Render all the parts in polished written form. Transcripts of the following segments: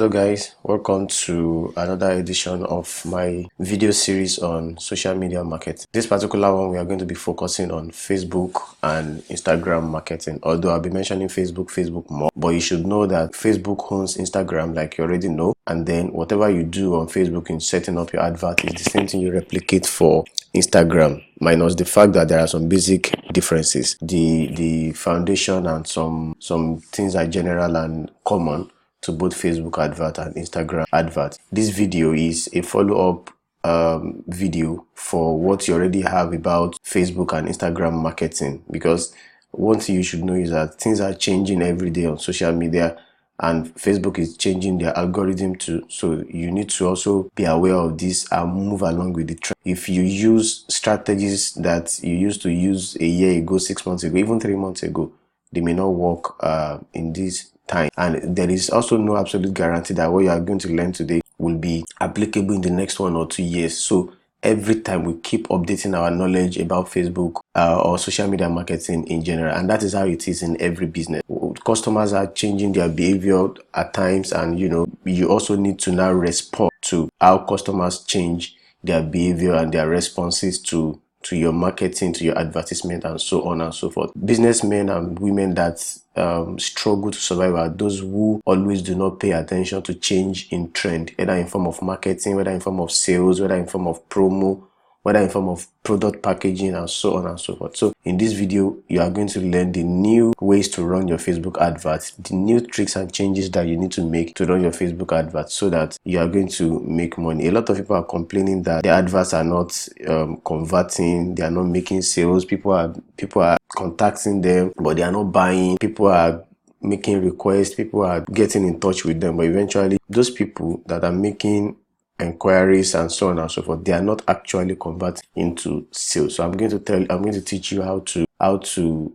Hello guys, welcome to another edition of my video series on social media marketing. This particular one we are going to be focusing on Facebook and Instagram marketing, although I'll be mentioning Facebook more, but you should know that Facebook owns Instagram like you already know, and then whatever you do on Facebook in setting up your advert is the same thing you replicate for Instagram, minus the fact that there are some basic differences. The foundation and some things are general and common to both Facebook advert and Instagram advert. This video is a follow-up video for what you already have about Facebook and Instagram marketing, because one thing you should know is that things are changing every day on social media, and Facebook is changing their algorithm too, so you need to also be aware of this and move along with the trend. If you use strategies that you used to use a year ago, 6 months ago, even 3 months ago, they may not work in this time. And there is also no absolute guarantee that what you are going to learn today will be applicable in the next 1 or 2 years. So every time we keep updating our knowledge about Facebook or social media marketing in general, and that is how it is in every business. Customers are changing their behavior at times, and you also need to now respond to how customers change their behavior and their responses to your marketing, to your advertisement, and so on and so forth. Businessmen and women that struggle to survive are those who always do not pay attention to change in trend, whether in form of marketing, whether in form of sales, whether in form of promo, whether in form of product packaging, and so on and so forth. So in this video, you are going to learn the new ways to run your Facebook adverts, the new tricks and changes that you need to make to run your Facebook adverts so that you are going to make money. A lot of people are complaining that their adverts are not converting, they are not making sales. People are contacting them, but they are not buying. People are making requests, people are getting in touch with them, but eventually those people that are making inquiries and so on and so forth, they are not actually converting into sales. So I'm going to teach you how to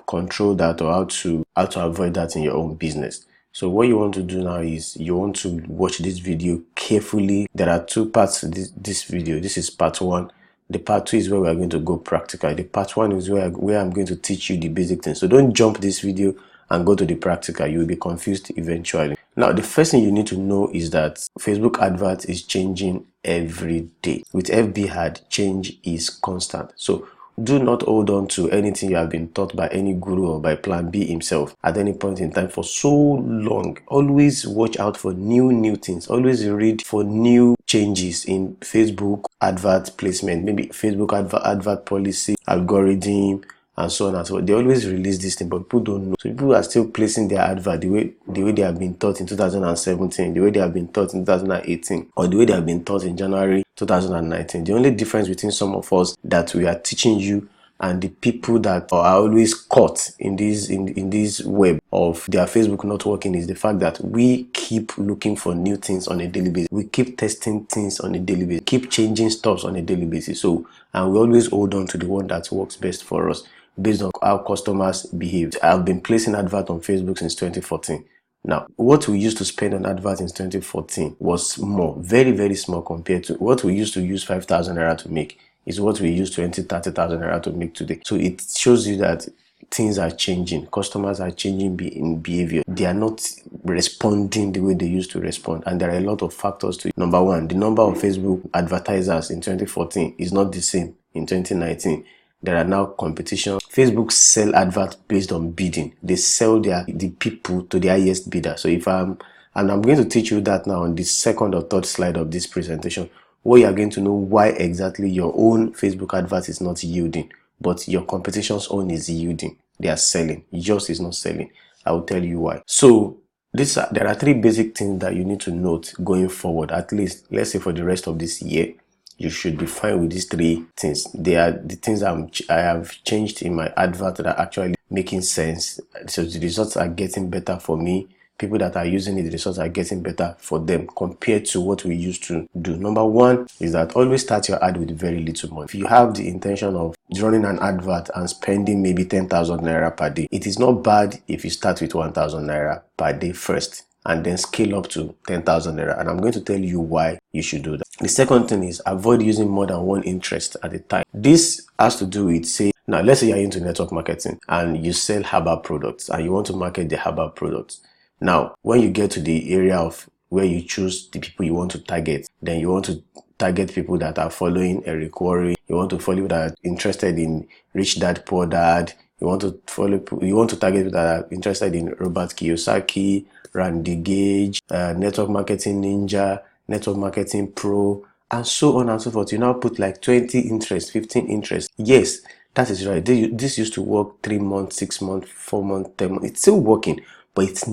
control that, or how to avoid that in your own business. So what you want to do now is you want to watch this video carefully. There are two parts to this video. This is part one. The part two is where we are going to go practical. The part one is where I'm going to teach you the basic things. So don't jump this video and go to the practical. You will be confused eventually. Now, the first thing you need to know is that Facebook advert is changing every day. With FB ad, change is constant. So do not hold on to anything you have been taught by any guru or by Plan B himself at any point in time for so long. Always watch out for new things. Always read for new changes in Facebook advert placement, maybe Facebook advert policy, algorithm, and so on and so forth. They always release this thing, but people don't know. So people are still placing their advert the way they have been taught in 2017, the way they have been taught in 2018, or the way they have been taught in January 2019. The only difference between some of us that we are teaching you and the people that are always caught in this web of their Facebook not working is the fact that we keep looking for new things on a daily basis. We keep testing things on a daily basis, keep changing stuff on a daily basis. So, and we always hold on to the one that works best for us based on how customers behave. I've been placing advert on Facebook since 2014. Now, what we used to spend on adverts in 2014 was small, very small compared to what we used to use 5,000 naira to make is what we use 20,000-30,000 naira to make today. So it shows you that things are changing. Customers are changing in behavior. They are not responding the way they used to respond, and there are a lot of factors to it. Number one, the number of Facebook advertisers in 2014 is not the same in 2019. There are now competition. Facebook sell adverts based on bidding. They sell the people to the highest bidder. So and I'm going to teach you that now on the second or third slide of this presentation, where you are going to know why exactly your own Facebook advert is not yielding, but your competition's own is yielding. They are selling. Yours is not selling. I will tell you why. So there are three basic things that you need to note going forward. At least, let's say for the rest of this year, you should be fine with these three things. They are the things I have changed in my advert that are actually making sense. So the results are getting better for me. People that are using it, the results are getting better for them compared to what we used to do. Number one is that always start your ad with very little money. If you have the intention of running an advert and spending maybe 10,000 naira per day, it is not bad if you start with 1,000 naira per day first and then scale up to 10,000 naira. And I'm going to tell you why you should do that. The second thing is avoid using more than one interest at a time. This has to do with, say, now let's say you're into network marketing and you sell herbal products and you want to market the herbal products. Now, when you get to the area of where you choose the people you want to target. Then you want to target people that are following Eric Worre. You want to follow people that are interested in Rich Dad Poor Dad. You want to target people that are interested in Robert Kiyosaki, Randy Gage, Network Marketing Ninja, Network Marketing Pro, and so on and so forth. You now put like 20 interests, 15 interests. Yes, that is right. This used to work 3 months, 6 months, 4 months, 10 months. It's still working, but it's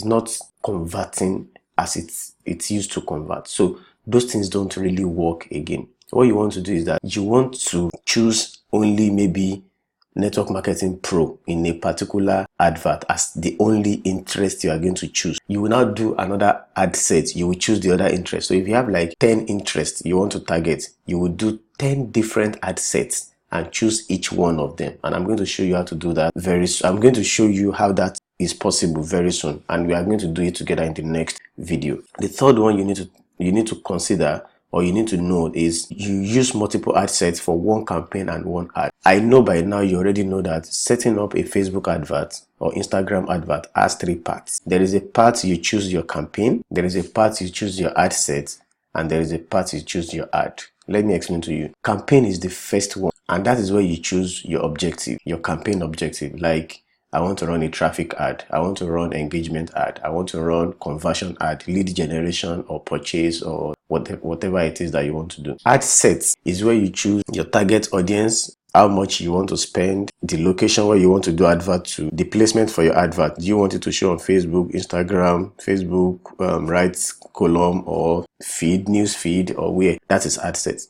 not converting as it's used to convert. So those things don't really work again. What you want to do is that you want to choose only maybe Network Marketing Pro in a particular advert as the only interest you are going to choose. You will now do another ad set. You will choose the other interest. So if you have like 10 interests you want to target, you will do 10 different ad sets and choose each one of them. And I'm going to show you how to do that very soon. I'm going to show you how that is possible very soon, and we are going to do it together in the next video. The third one you need to consider, or you need to know, is you use multiple ad sets for one campaign and one ad. I know by now you already know that setting up a Facebook advert or Instagram advert has 3 parts. There is a part you choose your campaign, there is a part you choose your ad set, and there is a part you choose your ad. Let me explain to you. Campaign is the first one, and that is where you choose your objective, your campaign objective. Like, I want to run a traffic ad, I want to run engagement ad, I want to run conversion ad, lead generation or purchase, or whatever it is that you want to do. Ad sets is where you choose your target audience, how much you want to spend, the location where you want to do advert to, the placement for your advert. Do you want it to show on Facebook, Instagram, Facebook, right column, or feed, news feed, or where? That is ad sets.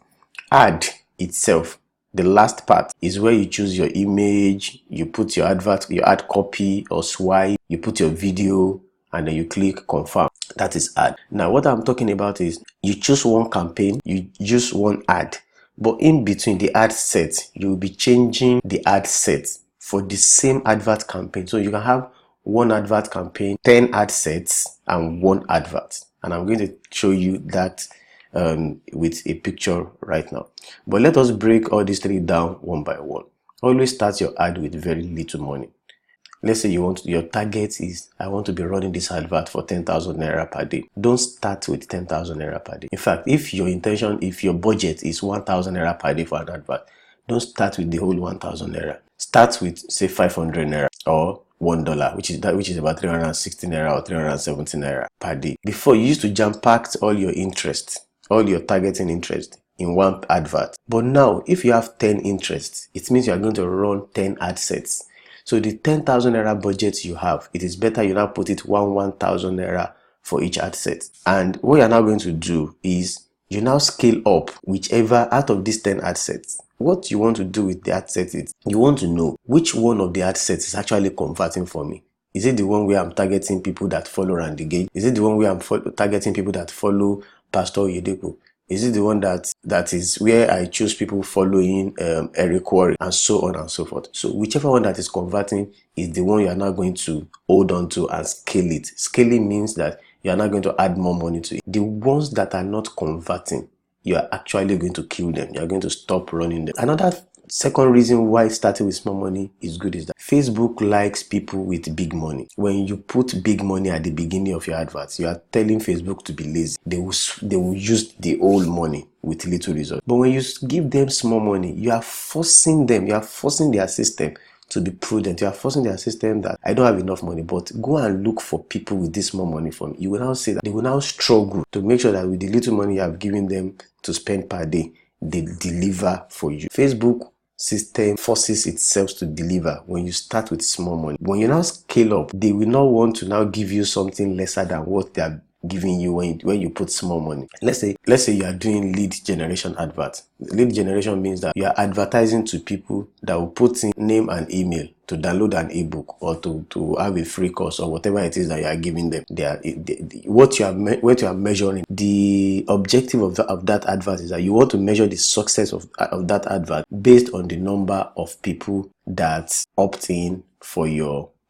Ad itself, the last part, is where you choose your image, you put your advert, your ad copy or swipe, you put your video, and then you click confirm. That is ad. Now what I'm talking about is you choose one campaign, you use one ad, but in between the ad set, you will be changing the ad set for the same advert campaign. So you can have one advert campaign, 10 ad sets, and one advert. And I'm going to show you that with a picture right now. But let us break all these 3 down one by one. Always start your ad with very little money. Let's say your target is, I want to be running this advert for 10,000 naira per day. Don't start with 10,000 naira per day. In fact, if your budget is 1,000 naira per day for an advert, don't start with the whole 1,000 naira. Start with, say, 500 naira or $1, which is about 360 naira or 370 naira per day. Before, you used to jam pack all your interests, all your targeting interest in one advert. But now, if you have 10 interests, it means you are going to run 10 ad sets. So the 10,000 naira budget you have, it is better you now put it 1,000 naira for each ad set. And what you're now going to do is you now scale up whichever out of these 10 ad sets. What you want to do with the ad set is you want to know which one of the ad sets is actually converting for me. Is it the one where I'm targeting people that follow Randy Gage? Is it the one where I'm targeting people that follow Pastor Oyedepo? Is it the one that is where I choose people following Eric Worre, and so on and so forth? So whichever one that is converting is the one you are now going to hold on to and scale it. Scaling means that you are not going to add more money to it. The ones that are not converting, you are actually going to kill them. You are going to stop running them. Another second reason why starting with small money is good is that Facebook likes people with big money. When you put big money at the beginning of your adverts, you are telling Facebook to be lazy. They will use the old money with little result. But when you give them small money, you are forcing them, you are forcing their system to be prudent. You are forcing their system that I don't have enough money, but go and look for people with this small money for me. You will now see that they will now struggle to make sure that with the little money you have given them to spend per day, they deliver for you. Facebook system forces itself to deliver when you start with small money. When you now scale up, they will not want to now give you something lesser than what they are giving you when you put small money. Let's say you are doing lead generation advert. Lead generation means that you are advertising to people that will put in name and email to download an ebook or to have a free course or whatever it is that you are giving them. What you are measuring, the objective of that advert is that you want to measure the success of that advert based on the number of people that opt in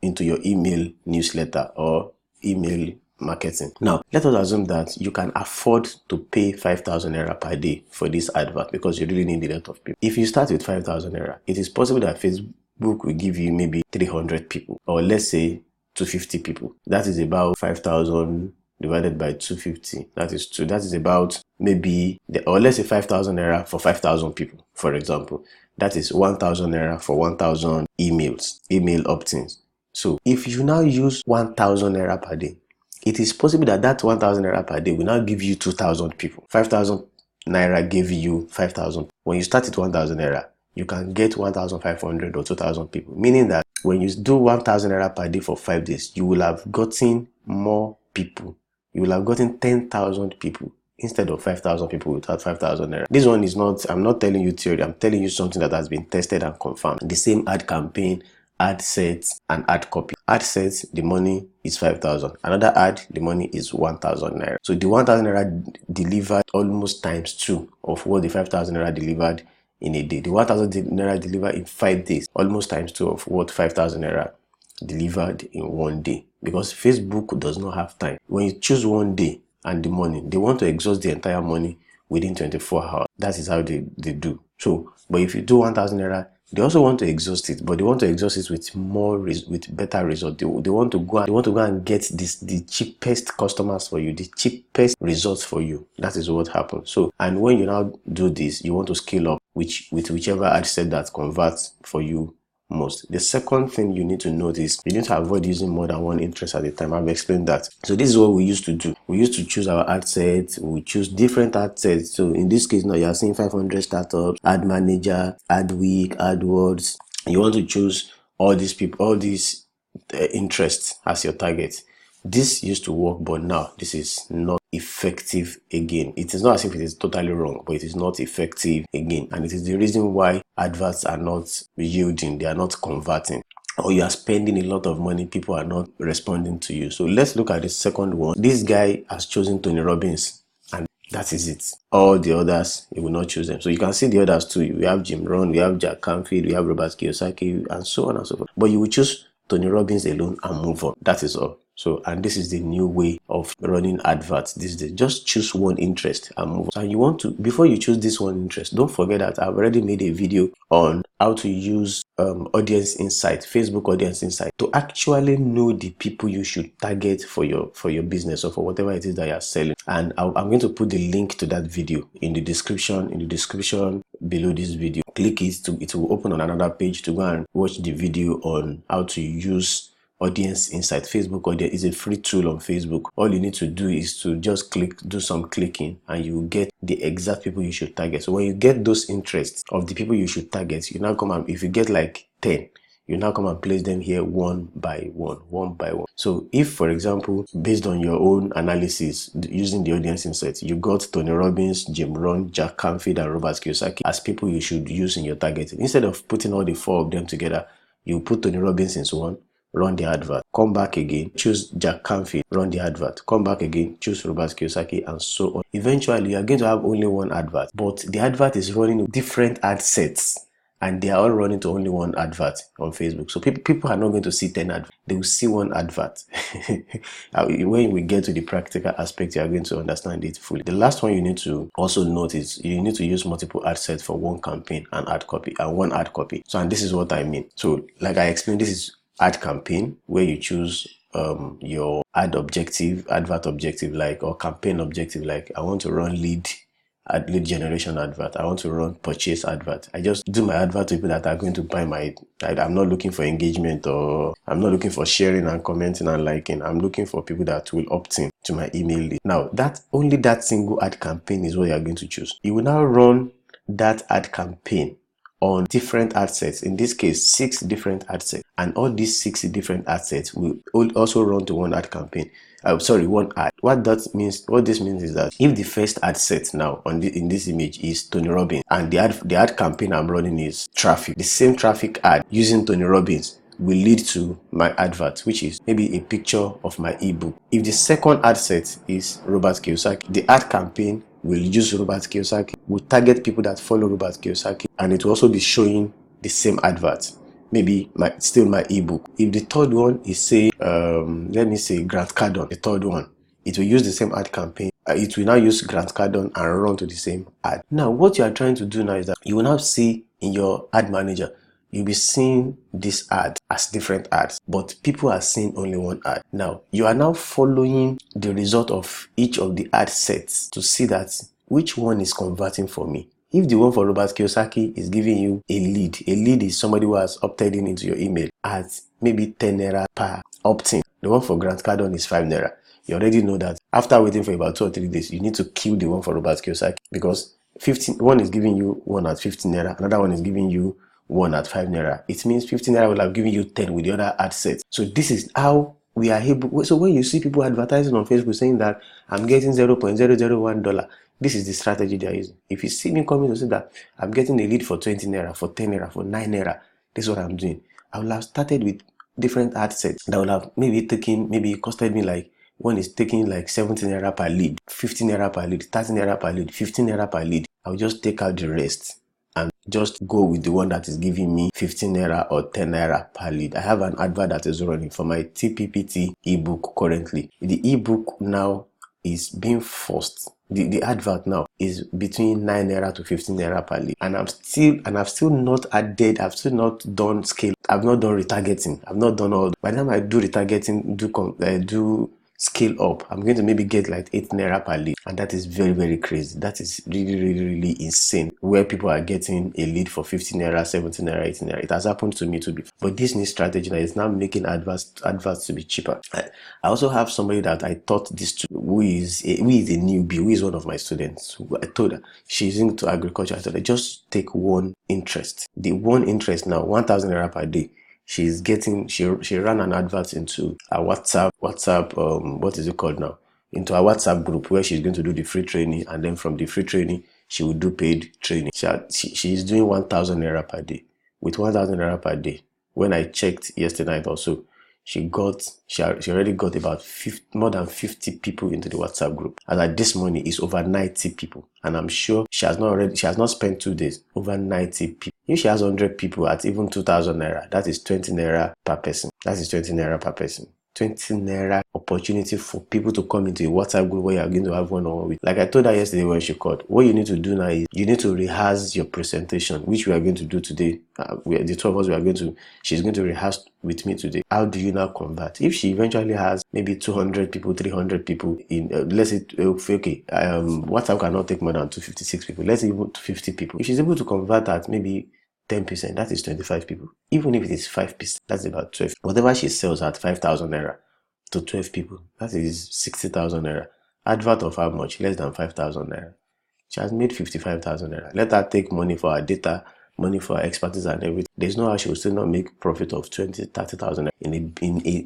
into your email newsletter or email marketing. Now, let us assume that you can afford to pay 5,000 naira per day for this advert because you really need a lot of people. If you start with 5,000 naira, it is possible that Facebook will give you maybe 300 people, or let's say 250 people. That is about 5,000 divided by 250. That is 2. That is about maybe, or let's say 5,000 naira for 5,000 people, for example. That is 1,000 naira for 1,000 email opt-ins. So if you now use 1,000 naira per day, it is possible that 1,000 naira per day will now give you 2,000 people. 5,000 naira gave you 5,000. When you start at 1,000 naira, you can get 1,500 or 2,000 people. Meaning that when you do 1,000 naira per day for 5 days, you will have gotten more people. You will have gotten 10,000 people instead of 5,000 people without 5,000 naira. This one is not, I'm not telling you theory, I'm telling you something that has been tested and confirmed. The same ad campaign, ad sets, and ad copy. Ad sets, the money is 5,000. Another ad, the money is 1,000 naira. So the 1,000 naira delivered almost times 2 of what the 5,000 naira delivered in a day. The 1,000 naira delivered in 5 days, almost times 2 of what 5,000 naira delivered in 1 day. Because Facebook does not have time. When you choose 1 day and the money, they want to exhaust the entire money within 24 hours. That is how they do. So, but if you do 1,000 naira, they also want to exhaust it, but they want to exhaust it with better result. They want to go and get the cheapest customers for you, the cheapest results for you. That is what happens. So, and when you now do this, you want to scale up with whichever ad set that converts for you most. The second thing you need to notice, you need to avoid using more than one interest at a time. I've explained that. So this is what we used to do. We used to choose our ad sets. We choose different ad sets. So in this case now, you are seeing 500 startups, ad manager, Adweek, AdWords. You want to choose all these people, all these interests as your target. This used to work, but now this is not effective again. It is not as if it is totally wrong, but it is not effective again. And it is the reason why adverts are not yielding, they are not converting. Or you are spending a lot of money, people are not responding to you. So let's look at the second one. This guy has chosen Tony Robbins, and that is it. All the others, he will not choose them. So you can see the others too. We have Jim Rohn, we have Jack Canfield, we have Robert Kiyosaki, and so on and so forth. But you will choose Tony Robbins alone and move on. That is all. So, and this is the new way of running adverts these days. Just choose one interest and move on. And you want to, before you choose this one interest, don't forget that I've already made a video on how to use audience insight, Facebook audience insight, to actually know the people you should target for your business or for whatever it is that you're selling. And I'm going to put the link to that video in the description below this video. Click it it will open on another page to go and watch the video on how to use audience insight. Facebook audience is a free tool on Facebook. All you need to do is to just do some clicking, and you will get the exact people you should target. So when you get those interests of the people you should target, you now come and, if you get like 10, you now come and place them here one by one. So if, for example, based on your own analysis using the audience insight, you got Tony Robbins, Jim Rohn, Jack Canfield, and Robert Kiyosaki as people you should use in your targeting, instead of putting all the 4 of them together, you put Tony Robbins in one, run the advert, come back again, choose Jack Canfield, run the advert, come back again, choose Robert Kiyosaki, and so on. Eventually, you are going to have only one advert, but the advert is running different ad sets, and they are all running to only one advert on Facebook. So people are not going to see 10 adverts. They will see one advert. When we get to the practical aspect, you are going to understand it fully. The last one you need to also note is you need to use multiple ad sets for one campaign and ad copy, and one ad copy. So, and this is what I mean. So, like I explained, this is ad campaign, where you choose your advert objective, or campaign objective. Like, I want to run lead generation advert, I want to run purchase advert. I just do my advert to people that are going to buy I'm not looking for engagement, or I'm not looking for sharing and commenting and liking. I'm looking for people that will opt in to my email list. Now, only that single ad campaign is what you are going to choose. You will now run that ad campaign on different ad sets, in this case 6 different ad sets, and all these 6 different ad sets will also run to one ad campaign. One ad. What this means is that if the first ad set now in this image is Tony Robbins, and the ad campaign I'm running is traffic, the same traffic ad using Tony Robbins will lead to my advert, which is maybe a picture of my ebook. If the second ad set is Robert Kiyosaki, the ad campaign will use Robert Kiyosaki, will target people that follow Robert Kiyosaki, and it will also be showing the same advert, maybe still my ebook. If the third one is, say, let me say Grant Cardone, the third one, it will use the same ad campaign. It will now use Grant Cardone and run to the same ad. Now, what you are trying to do now is that you will now see in your ad manager you'll be seeing this ad as different ads, but people are seeing only one ad. Now, you are now following the result of each of the ad sets to see that which one is converting for me. If the one for Robert Kiyosaki is giving you a lead is somebody who has opted in into your email at maybe 10 naira per opt-in. The one for Grant Cardone is 5 naira. You already know that after waiting for about 2 or 3 days, you need to kill the one for Robert Kiyosaki, because one is giving you one at 15 naira, another one is giving you one at 5 naira. It means 15 naira will have given you 10 with the other ad set. So this is how we are able. So when you see people advertising on Facebook saying that I'm getting $0.001, this is the strategy they are using. If you see me coming to say that I'm getting a lead for 20 naira, for 10 naira, for 9 naira, this is what I'm doing. I will have started with different ad sets that will have maybe costed me like, one is taking like 70 naira per lead, 15 naira per lead, 30 naira per lead, 15 naira per lead. I'll just take out the rest and just go with the one that is giving me 15 naira or 10 naira per lead. I have an advert that is running for my TPPT ebook currently. The ebook now is being forced. The advert now is between 9 naira to 15 naira per lead, and I've still not added, I've still not done scale, I've not done retargeting, I've not done all. By the time I do retargeting, do scale up, I'm going to maybe get like 8 naira per lead, and that is very, very crazy. That is really insane, where people are getting a lead for 15 naira, 17 naira, 18 naira. It has happened to me too before. But this new strategy now is now making adverts to be cheaper. I also have somebody that I taught this to, who is a newbie, who is one of my students. I told her, she's into agriculture. I told her, just take one interest. The one interest now, 1,000 naira per day. She's getting, she ran an advert into a WhatsApp, what is it called now? Into a WhatsApp group where she's going to do the free training, and then from the free training, she will do paid training. She is doing 1,000 naira per day. With 1,000 naira per day, when I checked yesterday night also, she already got about more than 50 people into the WhatsApp group. And at this morning, it's over 90 people. And I'm sure she has not spent 2 days, over 90 people. If she has 100 people at even 2,000 naira, that is 20 naira per person. That is 20 naira per person. 20 naira opportunity for people to come into a WhatsApp group where you are going to have one-on-one with. Like I told her yesterday when she called, what you need to do now is you need to rehearse your presentation, which we are going to do today. The two of us, she's going to rehearse with me today. How do you now convert? If she eventually has maybe 200 people, 300 people in, let's say, okay, WhatsApp cannot take more than 256 people. Let's say even 50 people. If she's able to convert that maybe 10%, that is 25 people. Even if it is 5%, that's about 12. Whatever she sells at 5,000 naira to 12 people, that is 60,000 naira. Advert of how much? Less than 5,000 naira. She has made 55,000 naira. Let her take money for her data, money for her expertise and everything. There's no how she will still not make profit of 20, 30,000 naira.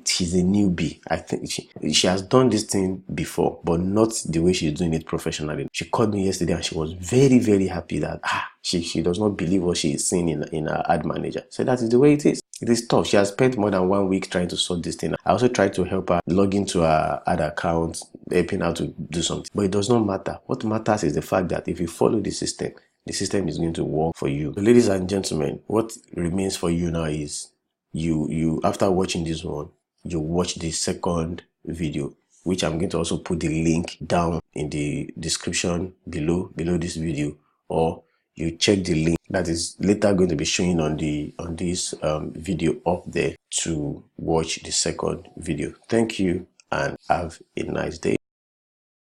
She's a newbie. I think she has done this thing before, but not the way she's doing it professionally. She called me yesterday and she was very, very happy that she does not believe what she is seeing in her ad manager. So that is the way it is. It is tough. She has spent more than 1 week trying to sort this thing. I also tried to help her log into her ad account, helping her to do something. But it does not matter. What matters is the fact that if you follow the system is going to work for you. So ladies and gentlemen, what remains for you now is you after watching this one, you watch the second video, which I'm going to also put the link down in the description below this video, or you check the link that is later going to be showing on this video up there to watch the second video. Thank you and have a nice day.